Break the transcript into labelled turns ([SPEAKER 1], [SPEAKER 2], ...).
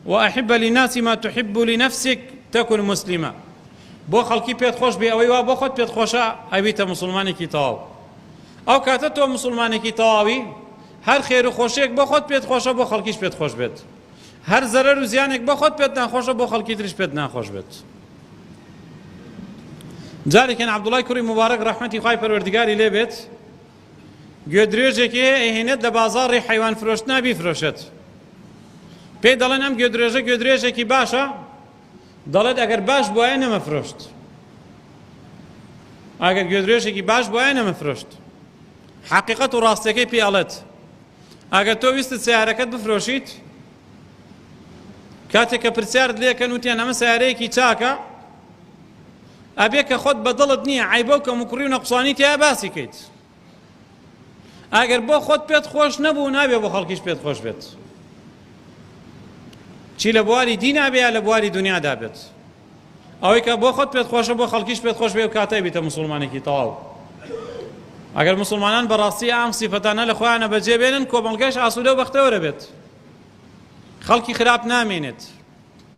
[SPEAKER 1] وأحب للناس ما تحب لنفسك تكن مسلما بۆ خەڵکی پێت خۆش بێ ئەوەی وا بۆ خۆت پێت خۆشە ئەبیتە مسلمانێکی تەواو ئەو کاتە تۆ مسلمانێکی تەواوی هەر خێر و خۆشیێک بۆ خۆت پێت خۆشە بۆ خەڵکیش پێت خۆش بێت هەر زەرەر و زیانێک بۆ خۆت پێت ناخۆشە بۆ خەڵکی تریش پێت ناخۆش بێت جارێکیان عەبدوڵای کوڕی مبارەک ڕەحمەتی خوای پەروەردگاری لێ بێت گوێدرێژێکی ئەهێنێت لە بازاڕی حەیوان فرۆشتنا بیفرۆشێت پێی دەڵێن ئەم گوێدرێژێکی باشە دەڵێت ئەگەر باش بووایە نەمەفرۆشت ئەگەر گوێدرێژێکی باش بووایە نەمەفرۆشت حەقیقەت و ڕاستیەکەی پێی ئەڵێت ئەگەر تۆ ویستت سیارەکەت بفرۆشیت کاتێک کە پرسیارت لێکەن وتیان ئەمە سیارەیەکی چاکە ئەبێ کە خۆت بەدڵت نییە عیبە و کەموکوڕی و نەقسانی تیا باسی کەیت ئەگەر بۆ خۆت پێت خۆش نەبوو نابێ بۆ خەڵکیش پێت خۆش بێت چی لە بواری دین نابێ یا لە بواری دنیادا بێت ئەوەی کە بۆ خۆت پێت خۆشە بۆ خەڵکیش پێت خۆش بێ و کاتای بیتە مسلمانێکی تەواو ئەگەر مسلمانان بەڕاستی ئەم سیفەتانە لە خۆیانە بەجێبێنن کۆمەڵگەش ئاسوودە و بەختەوەرە بێت خەڵکی خراپ نامێنێت